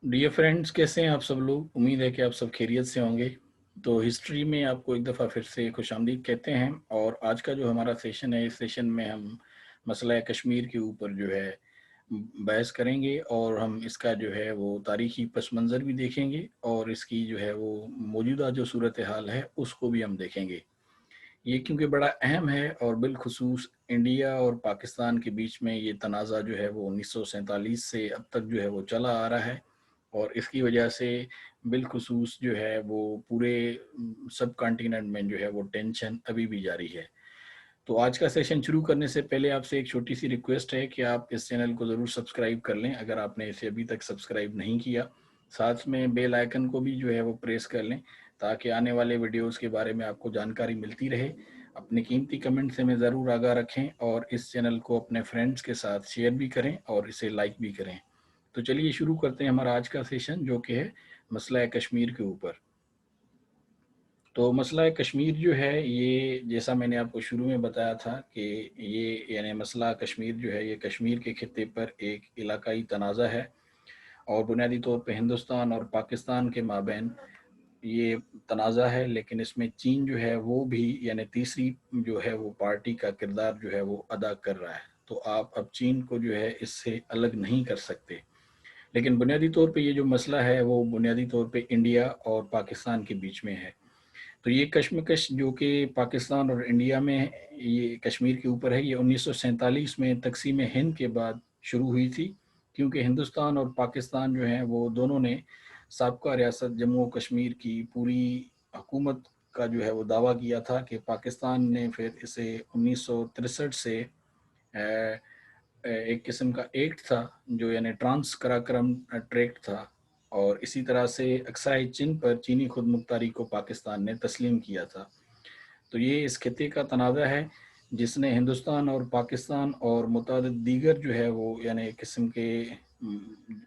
Dear friends, कैसे हैं आप सब लोग। उम्मीद है कि आप सब खैरियत से होंगे। तो हिस्ट्री में आपको एक दफ़ा फिर से खुशामदीद कहते हैं। और आज का जो हमारा सेशन है, इस सेशन में हम मसला कश्मीर के ऊपर जो है बहस करेंगे, और हम इसका जो है वो तारीखी पस मंज़र भी देखेंगे, और इसकी जो है वो मौजूदा जो सूरत हाल है उसको भी हम देखेंगे। ये क्योंकि बड़ा अहम है, और बिलखुसूस इंडिया और पाकिस्तान के बीच में ये तनाज़ा जो है वो 1947 से अब तक जो है वो चला आ रहा है। और इसकी वजह से बिलखुसूस जो है वो पूरे सब कॉन्टिनेंट में जो है वो टेंशन अभी भी जारी है। तो आज का सेशन शुरू करने से पहले आपसे एक छोटी सी रिक्वेस्ट है कि आप इस चैनल को ज़रूर सब्सक्राइब कर लें, अगर आपने इसे अभी तक सब्सक्राइब नहीं किया। साथ में बेल आइकन को भी जो है वो प्रेस कर लें, ताकि आने वाले वीडियोस के बारे में आपको जानकारी मिलती रहे। अपने कीमती कमेंट से हमें ज़रूर आगाह रखें, और इस चैनल को अपने फ्रेंड्स के साथ शेयर भी करें और इसे लाइक भी करें। तो चलिए शुरू करते हैं हमारा आज का सेशन, जो कि है मसला कश्मीर के ऊपर। तो मसला कश्मीर जो है, ये जैसा मैंने आपको शुरू में बताया था कि ये यानी मसला कश्मीर जो है, ये कश्मीर के खित्ते पर एक इलाकाई तनाज़ा है, और बुनियादी तौर पे हिंदुस्तान और पाकिस्तान के माबैन ये तनाज़ा है। लेकिन इसमें चीन जो है वो भी यानी तीसरी जो है वो पार्टी का किरदार जो है वो अदा कर रहा है। तो आप अब चीन को जो है इससे अलग नहीं कर सकते। लेकिन बुनियादी तौर पे ये जो मसला है वो बुनियादी तौर पे इंडिया और पाकिस्तान के बीच में है। तो ये कश्मकश जो कि पाकिस्तान और इंडिया में ये कश्मीर के ऊपर है, ये 1947 में तकसीम हिंद के बाद शुरू हुई थी। क्योंकि हिंदुस्तान और पाकिस्तान जो हैं वो दोनों ने साबका रियासत जम्मू और कश्मीर की पूरी हुकूमत का जो है वो दावा किया था, कि पाकिस्तान ने फिर इसे 1963 से एक किस्म का एक्ट था, जो यानी ट्रांस कराक्रम ट्रैक्ट था। और इसी तरह से अक्साई चिन पर चीनी खुद मुख्तारी को पाकिस्तान ने तस्लीम किया था। तो ये इस खिते का तनाज़ा है, जिसने हिंदुस्तान और पाकिस्तान और मुतादिद दीगर जो है वो यानी किस्म के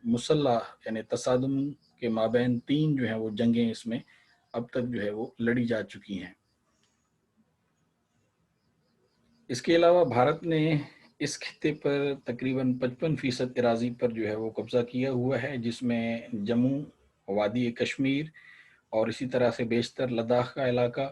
मुसल्ला यानी तसादुम के माबैन तीन जो है वो जंगें इसमें अब तक जो है वो लड़ी जा चुकी हैं। इसके अलावा भारत ने इस खित्ते पर तकरीबन 55% एराज़ी पर जो है वो कब्ज़ा किया हुआ है, जिसमें जम्मू, वादी कश्मीर, और इसी तरह से बेशतर लद्दाख का इलाका,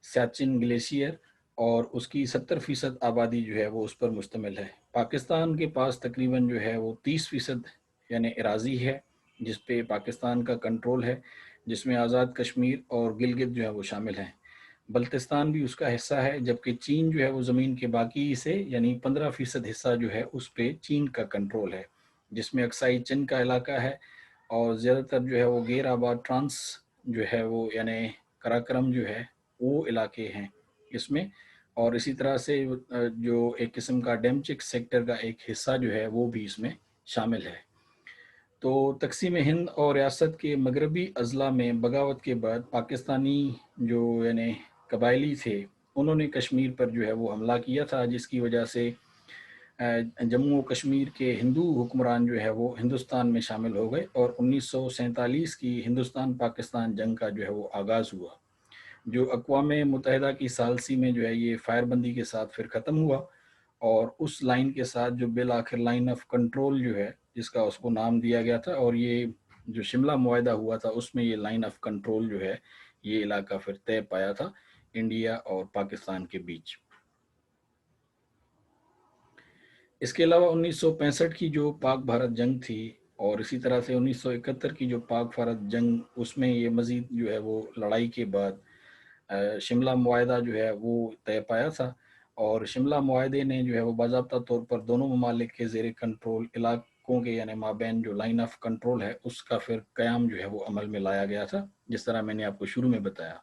सियाचिन ग्लेशियर, और उसकी 70% आबादी जो है वो उस पर मुश्तमिल है। पाकिस्तान के पास तकरीबन जो है वो 30% यानी एराज़ी है, जिस पे पाकिस्तान का कंट्रोल है, जिसमें आज़ाद कश्मीर और गिलगित जो है वो शामिल हैं। बल्तिस्तान भी उसका हिस्सा है, जबकि चीन जो है वो ज़मीन के बाकी हिस्से यानी 15% हिस्सा जो है उस पे चीन का कंट्रोल है, जिसमें अक्साई चिन का इलाका है, और ज़्यादातर जो है वो गैर आबाद ट्रांस जो है वो यानी कराक्रम जो है वो इलाके हैं इसमें। और इसी तरह से जो एक किस्म का डेमचिक सेक्टर का एक हिस्सा जो है वो भी इसमें शामिल है। तो तकसीम हिंद और रियासत के मगरबी अजला में बगावत के बाद पाकिस्तानी जो यानी कबायली थे, उन्होंने कश्मीर पर जो है वो हमला किया था, जिसकी वजह से जम्मू और कश्मीर के हिंदू हुक्मरान जो है वो हिंदुस्तान में शामिल हो गए, और 1947 की हिंदुस्तान पाकिस्तान जंग का जो है वो आगाज़ हुआ, जो अक़वाम मुत्तहिदा की सालसी में जो है ये फायरबंदी के साथ फिर ख़त्म हुआ। और उस लाइन के साथ जो बिल आखिर लाइन ऑफ कंट्रोल जो है, जिसका उसको नाम दिया गया था, और ये जो शिमला मुआहदा हुआ था उसमें ये लाइन ऑफ कंट्रोल जो है ये इलाका फिर तय पाया था इंडिया और पाकिस्तान के बीच। इसके अलावा 1965 की जो पाक भारत जंग थी, और इसी तरह से 1971 की जो पाक भारत जंग, उसमें ये मज़ीद जो है वो लड़ाई के बाद शिमला मुआहदा जो है वो तय पाया था। और शिमला मुआहदे ने जो है वो बाज़ाब्ता तौर पर दोनों ममालिक के ज़ेर कंट्रोल इलाकों के यानी माबैन जो लाइन ऑफ कंट्रोल है उसका फिर क़याम जो है वो अमल में लाया गया था, जिस तरह मैंने आपको शुरू में बताया।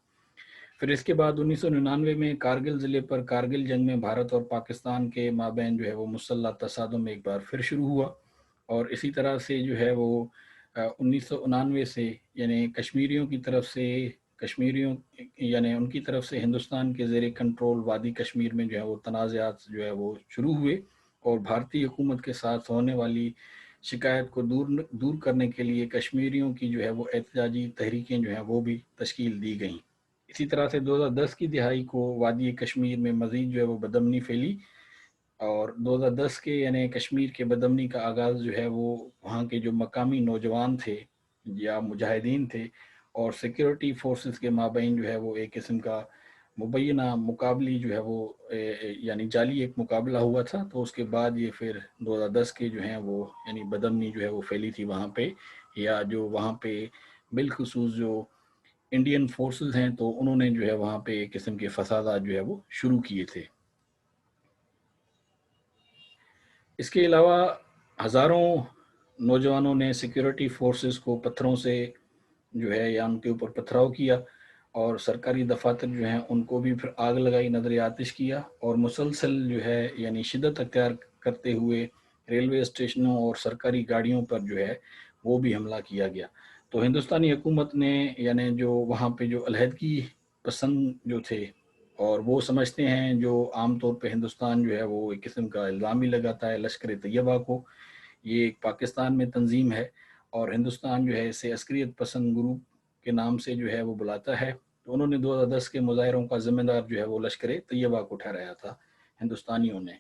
फिर इसके बाद 1999 में कारगिल ज़िले पर कारगिल जंग में भारत और पाकिस्तान के माबैन जो है वो मुसल्लह तसादुम एक बार फिर शुरू हुआ। और इसी तरह से जो है वो 1999 से यानी कश्मीरियों यानी उनकी तरफ से हिंदुस्तान के ज़ेर कंट्रोल वादी कश्मीर में जो है वो तनाज़ात जो है वो शुरू हुए, और भारतीय हुकूमत के साथ होने वाली शिकायत को दूर दूर करने के लिए कश्मीरियों की जो है वो एहतजाजी तहरीकें जो हैं वो भी तश्कील दी गईं। इसी तरह से 2010 की दिहाई को वादी कश्मीर में मज़ीद जो है वो बदअमनी फैली, اور 2010 کے یعنی کشمیر کے بدامنی کا آغاز جو ہے وہ وہاں کے جو مقامی نوجوان تھے یا مجاہدین تھے اور سیکیورٹی فورسز کے مابین جو ہے وہ ایک قسم کا مبینہ مقابلی جو ہے وہ یعنی جعلی ایک مقابلہ ہوا تھا، تو اس کے بعد یہ پھر 2010 کے جو ہیں وہ یعنی بدامنی جو ہے وہ پھیلی تھی وہاں پہ، یا جو وہاں پہ بالخصوص جو انڈین فورسز ہیں تو انہوں نے جو ہے وہاں پہ ایک قسم کے فسادات جو ہے وہ شروع کیے تھے۔ اس کے علاوہ ہزاروں نوجوانوں نے سیکیورٹی فورسز کو پتھروں سے جو ہے یا ان کے اوپر پتھراؤ کیا، اور سرکاری دفاتر جو ہیں ان کو بھی پھر آگ لگائی، نظر آتش کیا، اور مسلسل جو ہے یعنی شدت اختیار کرتے ہوئے ریلوے اسٹیشنوں اور سرکاری گاڑیوں پر جو ہے وہ بھی حملہ کیا گیا۔ تو ہندوستانی حکومت نے یعنی جو وہاں پہ جو علیحدگی پسند جو تھے، اور وہ سمجھتے ہیں جو عام طور پہ ہندوستان جو ہے وہ ایک قسم کا الزام بھی لگاتا ہے لشکر طیبہ کو، یہ ایک پاکستان میں تنظیم ہے اور ہندوستان جو ہے اسے عسکریت پسند گروپ کے نام سے جو ہے وہ بلاتا ہے، تو انہوں نے 2010 کے مظاہروں کا ذمہ دار جو ہے وہ لشکر طیبہ کو ٹھہرایا تھا ہندوستانیوں نے،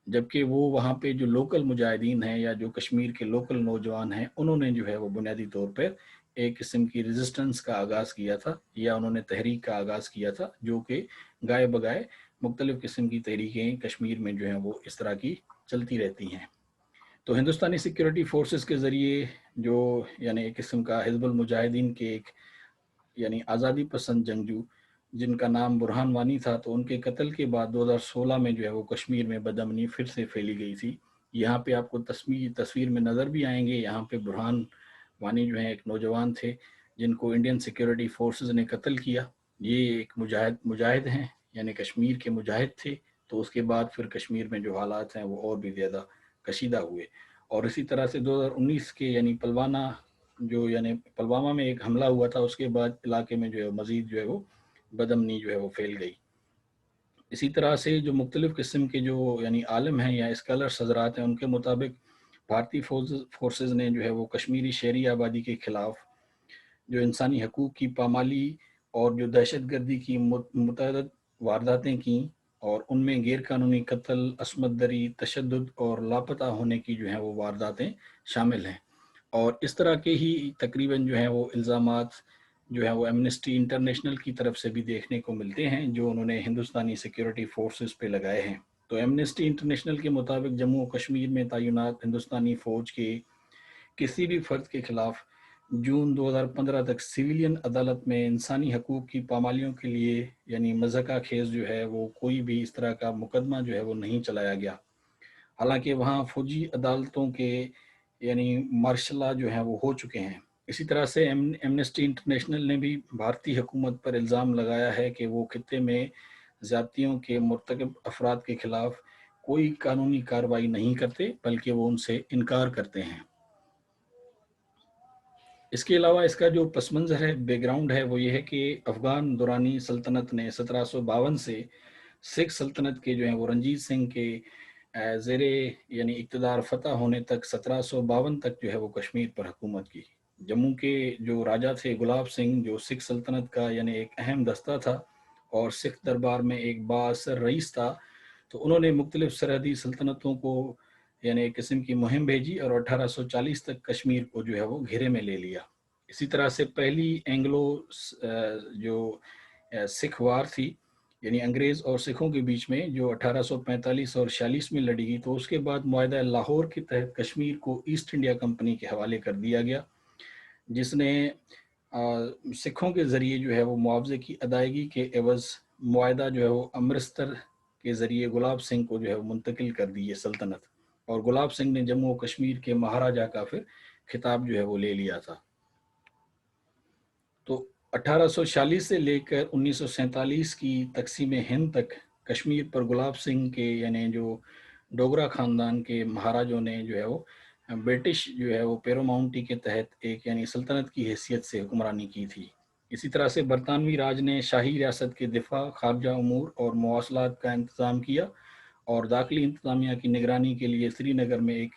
جبکہ وہ وہاں پہ جو لوکل مجاہدین ہیں یا جو کشمیر کے لوکل نوجوان ہیں انہوں نے جو ہے وہ بنیادی طور پر ایک قسم کی ریزسٹنس کا آغاز کیا تھا، یا انہوں نے تحریک کا آغاز کیا تھا، جو کہ گائے بگائے مختلف قسم کی تحریکیں کشمیر میں جو ہیں وہ اس طرح کی چلتی رہتی ہیں۔ تو ہندوستانی سیکیورٹی فورسز کے ذریعے جو یعنی ایک قسم کا حزب المجاہدین کے ایک یعنی آزادی پسند جنگجو جن کا نام برہان وانی تھا، تو ان کے قتل کے بعد 2016 میں جو ہے وہ کشمیر میں بدامنی پھر سے پھیلی گئی تھی۔ یہاں پہ آپ کو تصویر میں نظر بھی آئیں گے، یہاں پہ برہان وانی جو ہیں ایک نوجوان تھے جن کو انڈین سیکیورٹی فورسز نے قتل کیا۔ یہ ایک مجاہد ہیں یعنی کشمیر کے مجاہد تھے، تو اس کے بعد پھر کشمیر میں جو حالات ہیں وہ اور بھی زیادہ کشیدہ ہوئے، اور اسی طرح سے 2019 کے یعنی پلوامہ میں ایک حملہ ہوا تھا، اس کے بعد علاقے میں جو ہے مزید جو ہے وہ بدامنی جو ہے وہ پھیل گئی۔ اسی طرح سے جو مختلف قسم کے جو یعنی عالم ہیں یا اسکالرس حضرات ہیں ان کے مطابق بھارتی فورسز نے جو ہے وہ کشمیری شہری آبادی کے خلاف جو انسانی حقوق کی پامالی اور جو دہشت گردی کی متعدد وارداتیں کیں، اور ان میں غیر قانونی قتل، عصمت دری، تشدد اور لاپتہ ہونے کی جو ہیں وہ وارداتیں شامل ہیں، اور اس طرح کے ہی تقریباً جو ہیں وہ الزامات جو ہے وہ ایمنسٹی انٹرنیشنل کی طرف سے بھی دیکھنے کو ملتے ہیں جو انہوں نے ہندوستانی سیکیورٹی فورسز پہ لگائے ہیں۔ تو ایمنسٹی انٹرنیشنل کے مطابق جموں و کشمیر میں تعینات ہندوستانی فوج کے کسی بھی فرد کے خلاف جون 2015 تک سویلین عدالت میں انسانی حقوق کی پامالیوں کے لیے یعنی مضحکہ خیز جو ہے وہ کوئی بھی اس طرح کا مقدمہ جو ہے وہ نہیں چلایا گیا، حالانکہ وہاں فوجی عدالتوں کے یعنی مارشل جو ہیں وہ ہو چکے ہیں۔ اسی طرح سے ایمنسٹی انٹرنیشنل نے بھی بھارتی حکومت پر الزام لگایا ہے کہ وہ خطے میں زیادتیوں کے مرتکب افراد کے خلاف کوئی قانونی کارروائی نہیں کرتے بلکہ وہ ان سے انکار کرتے ہیں۔ اس کے علاوہ اس کا جو پس منظر ہے، بیک گراؤنڈ ہے، وہ یہ ہے کہ افغان دورانی سلطنت نے 1752 سے سکھ سلطنت کے جو ہیں وہ رنجیت سنگھ کے زیر یعنی اقتدار فتح ہونے تک 1752 تک جو ہے وہ کشمیر پر حکومت کی۔ جموں کے جو راجہ تھے گلاب سنگھ، جو سکھ سلطنت کا یعنی ایک اہم دستہ تھا اور سکھ دربار میں ایک بااثر رئیس تھا، تو انہوں نے مختلف سرحدی سلطنتوں کو یعنی ایک قسم کی مہم بھیجی اور 1840 تک کشمیر کو جو ہے وہ گھیرے میں لے لیا۔ اسی طرح سے پہلی اینگلو جو سکھ وار تھی یعنی انگریز اور سکھوں کے بیچ میں جو 1845 اور 46 میں لڑی گئی، تو اس کے بعد معاہدہ لاہور کے تحت کشمیر کو ایسٹ انڈیا کمپنی کے حوالے کر دیا گیا، جس نے سکھوں کے ذریعے جو ہے وہ معاوضے کی ادائیگی کے عوض معاہدہ جو ہے وہ امرتسر کے ذریعے گلاب سنگھ کو جو ہے وہ منتقل کر دی یہ سلطنت، اور گلاب سنگھ نے جموں و کشمیر کے مہاراجہ کا پھر خطاب جو ہے وہ لے لیا تھا۔ تو 1846 سے لے کر 1947 کی تقسیم ہند تک کشمیر پر گلاب سنگھ کے یعنی جو ڈوگرا خاندان کے مہاراجوں نے جو ہے وہ برٹش جو ہے وہ پیروماؤنٹی کے تحت ایک یعنی سلطنت کی حیثیت سے حکمرانی کی تھی۔ اسی طرح سے برطانوی راج نے شاہی ریاست کے دفاع، خارجہ امور اور مواصلات کا انتظام کیا، اور داخلی انتظامیہ کی نگرانی کے لیے سری نگر میں ایک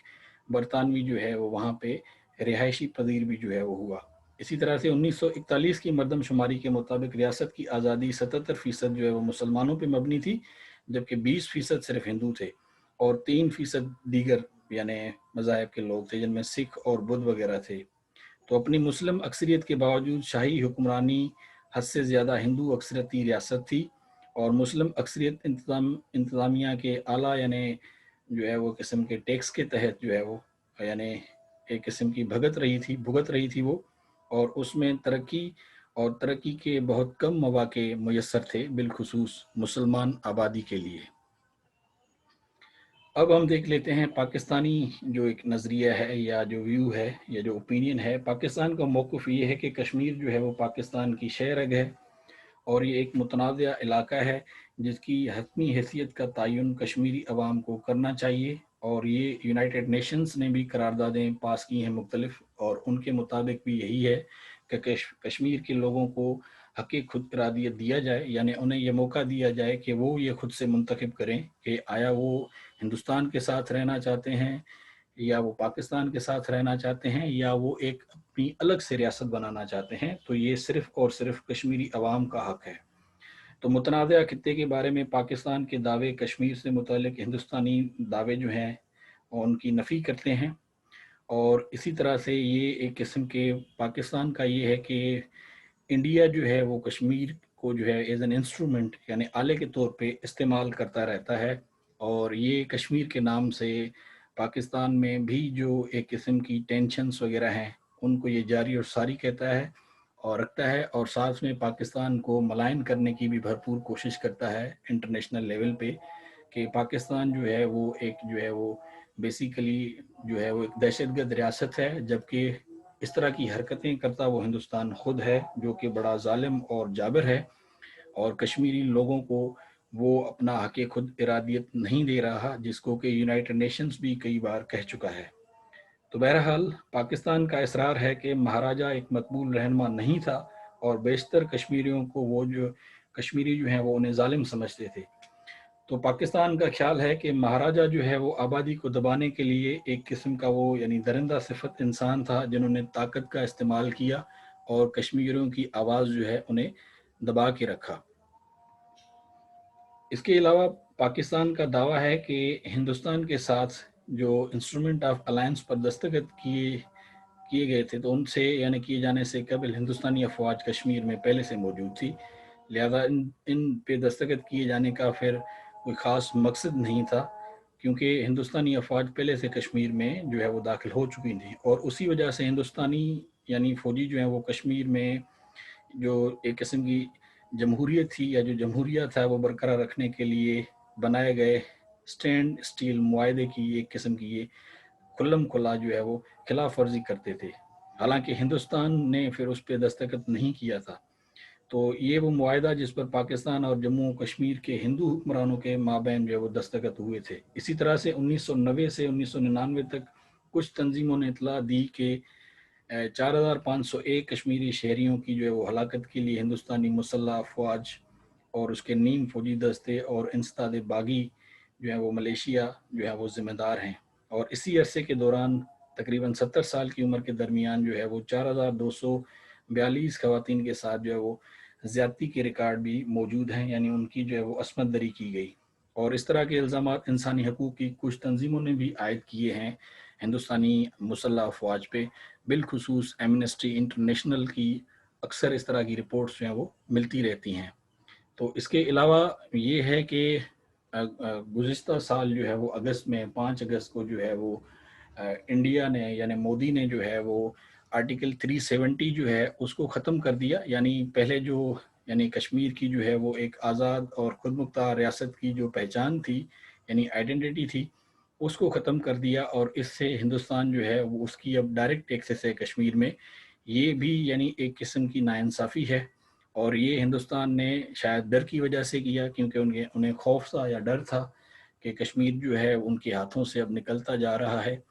برطانوی جو ہے وہ وہاں پہ رہائشی پذیر بھی جو ہے وہ ہوا۔ اسی طرح سے 1941 کی مردم شماری کے مطابق ریاست کی آزادی 77% جو ہے وہ مسلمانوں پہ مبنی تھی، جبکہ 20% صرف ہندو تھے، और 3% दीगर यानी मज़ाहिब के लोग थे, जिनमें सिख और बुद्ध वगैरह थे। तो अपनी मुस्लिम अक्सरियत के बावजूद शाही हुक्मरानी हद से ज़्यादा हिंदू अक्सरती रियासत थी, और मुस्लिम अक्सरियत इंतज़ामिया के आला यानी जो है वो किस्म के टैक्स के तहत जो है वो यानी एक किस्म की भुगत रही थी वो, और उसमें तरक्की के बहुत कम मौके मुयस्सर थे, बिलखुसूस मुसलमान आबादी के लिए। अब हम देख लेते हैं पाकिस्तानी जो एक नज़रिया है या जो व्यू है या जो ओपिनियन है। पाकिस्तान का मौक़िफ़ ये है कि कश्मीर जो है वो पाकिस्तान की शह रग है, और ये एक मुतनाज़ा इलाका है जिसकी हतमी हैसियत का तयन कश्मीरी अवाम को करना चाहिए। और ये यूनाइटेड नेशंस ने भी करारदादें पास की हैं मुख्तलिफ, और उनके मुताबिक भी यही है कि कश्मीर के लोगों को हक़ खुद इरादियत दिया जाए, यानी उन्हें यह मौका दिया जाए कि वो ये खुद से मुंतखब करें कि आया वो हिंदुस्तान के साथ रहना चाहते हैं, या वो पाकिस्तान के साथ रहना चाहते हैं, या वो एक अपनी अलग से रियासत बनाना चाहते हैं। तो ये सिर्फ़ और सिर्फ कश्मीरी अवाम का हक़ है। तो मुतनाज़ा खित्ते के बारे में पाकिस्तान के दावे कश्मीर से मुतल्लिक़ हिंदुस्तानी दावे जो हैं उनकी नफ़ी करते हैं। और इसी तरह से ये एक किस्म के पाकिस्तान का ये है कि इंडिया जो है वो कश्मीर को जो है एज एन इंस्ट्रूमेंट यानी आले के तौर पे इस्तेमाल करता रहता है, और ये कश्मीर के नाम से पाकिस्तान में भी जो एक किस्म की टेंशन्स वगैरह हैं उनको ये जारी और सारी कहता है और रखता है, और साथ में पाकिस्तान को मलाइन करने की भी भरपूर कोशिश करता है इंटरनेशनल लेवल पे, कि पाकिस्तान जो है वो बेसिकली जो है वो एक दहशतगर्द रियासत है, जबकि इस तरह की हरकतें करता वो हिंदुस्तान खुद है जो कि बड़ा जालिम और जाबिर है, और कश्मीरी लोगों को वो अपना हक़ खुद इरादियत नहीं दे रहा, जिसको कि यूनाइटेड नेशंस भी कई बार कह चुका है। तो बहरहाल पाकिस्तान का इसरार है कि महाराजा एक मकबूल रहनुमा नहीं था, और बेशतर कश्मीरियों को कश्मीरी जो हैं वो उन्हें जालिम समझते थे। तो पाकिस्तान का ख्याल है कि महाराजा जो है वो आबादी को दबाने के लिए एक किस्म का वो यानी दरिंदा सिफत इंसान था, जिन्होंने ताकत का इस्तेमाल किया और कश्मीरियों की आवाज़ जो है उन्हें दबा के रखा। इसके अलावा पाकिस्तान का दावा है कि हिंदुस्तान के साथ जो इंस्ट्रूमेंट ऑफ अलायंस पर दस्तखत किए गए थे, तो उनसे यानी किए जाने से कबल हिंदुस्तानी अफवाज कश्मीर में पहले से मौजूद थी, लिहाजा इन पे दस्तखत किए जाने का फिर कोई ख़ास मकसद नहीं था, क्योंकि हिंदुस्तानी अफवाज पहले से कश्मीर में जो है वो दाखिल हो चुकी थी, और उसी वजह से हिंदुस्तानी यानी फ़ौजी जो हैं वो कश्मीर में जो एक किस्म की जमहूरियत थी या जो जमहूरिया था वो बरकरार रखने के लिए बनाए गए स्टैंड स्टील मुआहदे की एक किस्म की ये खुल्लम खुला जो है वो खिलाफ वर्जी करते थे। हालांकि हिंदुस्तान ने फिर उस पर दस्तखत नहीं किया था। तो ये वो मुआहदा जिस पर पाकिस्तान और जम्मू कश्मीर के हिंदू हुक्मरानों के माबैन जो है वो दस्तखत हुए थे। इसी तरह से 1990 से 1999 तक कुछ तंजीमों ने इतला दी कि 4501 कश्मीरी शहरियों की जो है वो हलाकत के लिए हिंदुस्तानी मुसल्ह अफवाज और उसके नीम फौजी दस्ते और इंसदाद बागी जो है वो मलेशिया जो है वो ज़िम्मेदार हैं। और इसी अरसे के दौरान तकरीबन 70 साल की उम्र के दरमियान जो है वो 4242 खवातीन के साथ जो है वो ज़्यादती के रिकॉर्ड भी मौजूद हैं, यानी उनकी जो है वो असमत दरी की गई। और इस तरह के इल्ज़ामात इंसानी हकूक़ की कुछ तंजीमों ने भी आयद किए हैं हिंदुस्तानी मुसल्ह अफवाज पे, बिलखुसूस एमनेस्टी इंटरनेशनल की अक्सर इस तरह की रिपोर्ट्स जो हैं वो मिलती रहती हैं। तो इसके अलावा ये है कि गुज़िश्ता साल जो है वो अगस्त में 5 अगस्त को जो है वो इंडिया ने यानी मोदी ने जो है वो आर्टिकल 370 जो है उसको ख़त्म कर दिया। यानी पहले जो यानी कश्मीर की जो है वो एक आज़ाद और ख़ुद मुख्तार रियासत की जो पहचान थी यानी आइडेंटिटी थी, उसको ख़त्म कर दिया, और इससे हिंदुस्तान जो है वो उसकी अब डायरेक्ट एक्सेस है कश्मीर में। ये भी यानी एक किस्म की नाइंसाफ़ी है, और ये हिंदुस्तान ने शायद डर की वजह से किया, क्योंकि उन्हें खौफ था या डर था कि कश्मीर जो है उनके हाथों से अब निकलता जा रहा है।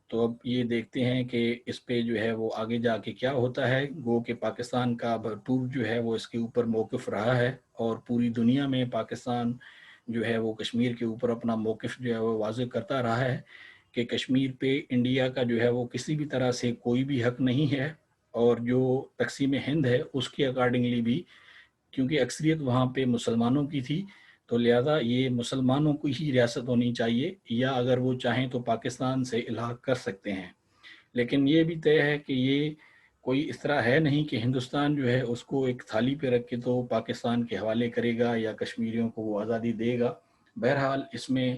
तो अब ये देखते हैं कि इस पे जो है वो आगे जाके क्या होता है। गो कि पाकिस्तान का भरपूर जो है वो इसके ऊपर मौक़िफ़ रहा है, और पूरी दुनिया में पाकिस्तान जो है वो कश्मीर के ऊपर अपना मौक़िफ़ जो है वो वाज़ेह करता रहा है कि कश्मीर पे इंडिया का जो है वो किसी भी तरह से कोई भी हक़ नहीं है, और जो तक़सीम हिंद है उसके अकॉर्डिंगली भी, क्योंकि अक्सरियत वहाँ पे मुसलमानों की थी, تو لہذا یہ مسلمانوں کو ہی ریاست ہونی چاہیے، یا اگر وہ چاہیں تو پاکستان سے الحاق کر سکتے ہیں، لیکن یہ بھی طے ہے کہ یہ کوئی اس طرح ہے نہیں کہ ہندوستان جو ہے اس کو ایک تھالی پہ رکھ کے تو پاکستان کے حوالے کرے گا یا کشمیریوں کو وہ آزادی دے گا۔ بہرحال اس میں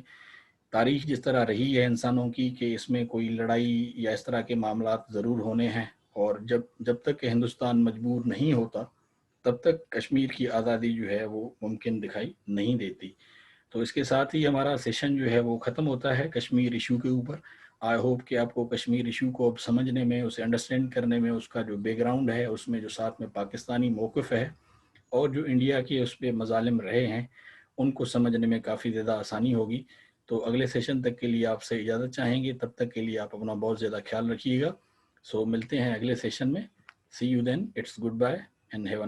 تاریخ جس طرح رہی ہے انسانوں کی کہ اس میں کوئی لڑائی یا اس طرح کے معاملات ضرور ہونے ہیں، اور جب تک کہ ہندوستان مجبور نہیں ہوتا تب تک کشمیر کی آزادی جو ہے وہ ممکن دکھائی نہیں دیتی۔ تو اس کے ساتھ ہی ہمارا سیشن جو ہے وہ ختم ہوتا ہے کشمیر ایشو کے اوپر۔ آئی ہوپ کہ آپ کو کشمیر ایشو کو اب سمجھنے میں، اسے انڈرسٹینڈ کرنے میں، اس کا جو بیک گراؤنڈ ہے اس میں جو ساتھ میں پاکستانی موقف ہے اور جو انڈیا کے اس پہ مظالم رہے ہیں ان کو سمجھنے میں کافی زیادہ آسانی ہوگی۔ تو اگلے سیشن تک کے لیے آپ سے اجازت چاہیں گے، تب تک کے لیے آپ اپنا بہت زیادہ خیال رکھیے گا۔ سو ملتے ہیں اگلے سیشن میں۔ See you then, it's goodbye and have